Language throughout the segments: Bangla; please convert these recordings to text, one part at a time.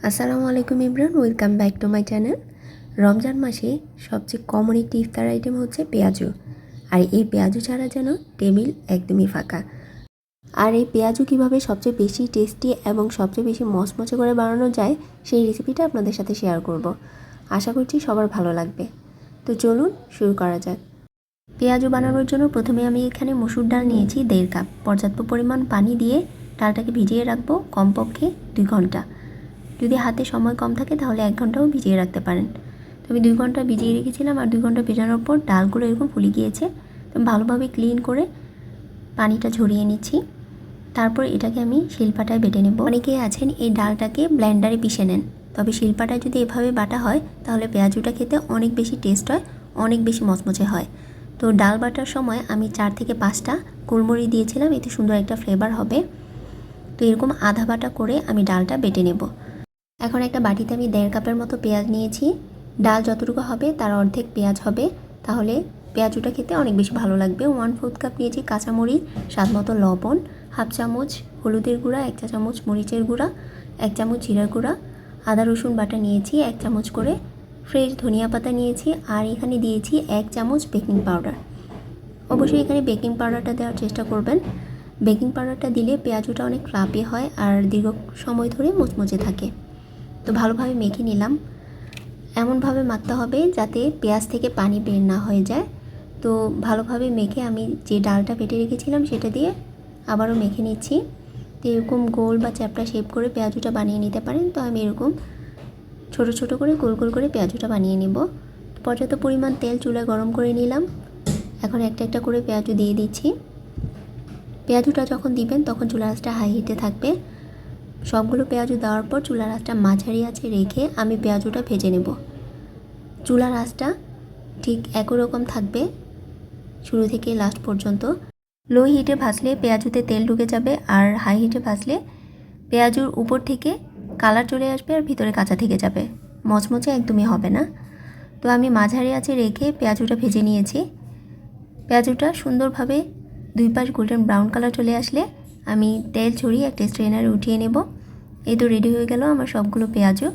আসসালামু আলাইকুম Imran, welcome back to my channel. Ramzan মাসে সবচেয়ে কমন একটি ইফতার আইটেম হচ্ছে পেঁয়াজু। আর এই পেঁয়াজু ছাড়া যেন টেবিল একদমই ফাঁকা। আর এই পেঁয়াজু কীভাবে সবচেয়ে বেশি টেস্টি এবং সবচেয়ে বেশি মচমচে করে বানানো যায় সেই রেসিপিটা আপনাদের সাথে শেয়ার করব। আশা করছি সবার ভালো লাগবে। তো চলুন শুরু করা যাক। পেঁয়াজু বানানোর জন্য প্রথমে আমি এখানে মসুর ডাল নিয়েছি 1.5 কাপ। পর্যাপ্ত পরিমাণ পানি দিয়ে ডালটাকে ভিজিয়ে রাখবো কমপক্ষে 2 ঘন্টা। যদি হাতে সময় কম থাকে তাহলে 1 ঘন্টাও ভিজিয়ে রাখতে পারেন। তো আমি 2 ঘন্টা ভিজিয়ে রেখেছিলাম, আর 2 ঘন্টা ভেজানোর পর ডালগুলো এরকম ফুলে গিয়েছে। তো ভালোভাবে ক্লিন করে পানিটা ঝরিয়ে নিচ্ছি। তারপর এটাকে আমি শিলপাটায় বেটে নেব। অনেকেই আছেন এই ডালটাকে ব্লেন্ডারে পিষে নেন, তবে শিলপাটায় যদি এভাবে বাটা হয় তাহলে পেঁয়াজুটা খেতে অনেক বেশি টেস্ট হয়, অনেক বেশি মচমচে হয়। তো ডাল বাটার সময় আমি 4 থেকে 5টা গোলমরিচ দিয়েছিলাম, এতে সুন্দর একটা ফ্লেভার হবে। তো এরকম আধা বাটা করে আমি ডালটা বেটে নেব। এখন একটা বাটিতে আমি 1.5 কাপের মতো পেঁয়াজ নিয়েছি। ডাল যতটুকু হবে তার অর্ধেক পেঁয়াজ হবে, তাহলে পেঁয়াজুটা খেতে অনেক বেশি ভালো লাগবে। 1/4 কাপ নিয়েছি কাঁচামরিচ, স্বাদ মতো লবণ, হাফ চামচ হলুদের গুঁড়া, 1 চা চামচ মরিচের গুঁড়া, 1 চামচ জিরার গুঁড়া, আদা রসুন বাটা নিয়েছি 1 চামচ করে, ফ্রেশ ধনিয়া পাতা নিয়েছি, আর এখানে দিয়েছি 1 চামচ বেকিং পাউডার। অবশ্যই এখানে বেকিং পাউডারটা দেওয়ার চেষ্টা করবেন। বেকিং পাউডারটা দিলে পেঁয়াজুটা অনেক ক্রাপি হয় আর দীর্ঘ সময় ধরে মুচমুচে থাকে। তো ভালোভাবে মেখে নিলাম। এমনভাবে মাখতে হবে যাতে পেঁয়াজ থেকে পানি বের না হয়ে যায়। তো ভালোভাবে মেখে আমি যে ডালটা বেটে রেখেছিলাম সেটা দিয়ে আবারও মেখে নিচ্ছি। তো এরকম গোল বা চ্যাপটা শেপ করে পেঁয়াজুটা বানিয়ে নিতে পারেন। তো আমি এরকম ছোট ছোট করে গোল গোল করে পেঁয়াজুটা বানিয়ে নেব। পর্যাপ্ত পরিমাণ তেল চুলায় গরম করে নিলাম। এখন একটা একটা করে পেঁয়াজু দিয়ে দিচ্ছি। পেঁয়াজুটা যখন দিবেন তখন চুলার আঁচটা হাই হিটে থাকবে। সবগুলো পেঁয়াজু দেওয়ার পর চুলার আঁচটা মাঝারি আঁচে রেখে আমি পেঁয়াজুটা ভেজে নেব। চুলার আঁচটা ঠিক একই রকম থাকবে শুরু থেকে লাস্ট পর্যন্ত। লো হিটে ভাজলে পেঁয়াজুতে তেল ঢুকে যাবে, আর হাই হিটে ভাজলে পেঁয়াজুর উপর থেকে কালার চলে আসবে আর ভিতরে কাঁচা থেকে যাবে, মচমচে একদমই হবে না। তো আমি মাঝারি আঁচে রেখে পেঁয়াজুটা ভেজে নিয়েছি। পেঁয়াজুটা সুন্দরভাবে 2 পাশ গোল্ডেন ব্রাউন কালার চলে আসলে আমি তেল ছড়িয়ে একটা স্ট্রেনারে উঠিয়ে নেব। এই তো রেডি হয়ে গেল আমার সবগুলো পেঁয়াজু।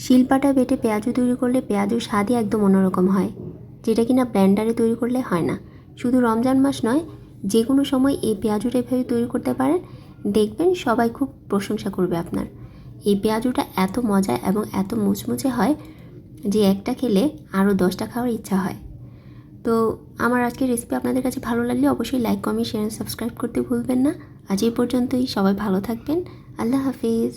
শিলপাটা বেটে পেঁয়াজু তৈরি করলে পেঁয়াজুর স্বাদই একদম অন্যরকম হয়, যেটা কিনা ব্লেন্ডারে তৈরি করলে হয় না। শুধু রমজান মাস নয়, যে কোনো সময় এই পেঁয়াজুটা এভাবে তৈরি করতে পারেন, দেখবেন সবাই খুব প্রশংসা করবে আপনার। এই পেঁয়াজুটা এত মজা এবং এত মুচমুচে হয় যে একটা খেলে আরও 10টা খাওয়ার ইচ্ছা হয়। তো আমার আজকের রেসিপি আপনাদের কাছে ভালো লাগলে অবশ্যই লাইক, কমেন্ট, শেয়ার, সাবস্ক্রাইব করতে ভুলবেন না। আজ এই পর্যন্তই। সবাই ভালো থাকবেন। আল্লাহ হাফিজ।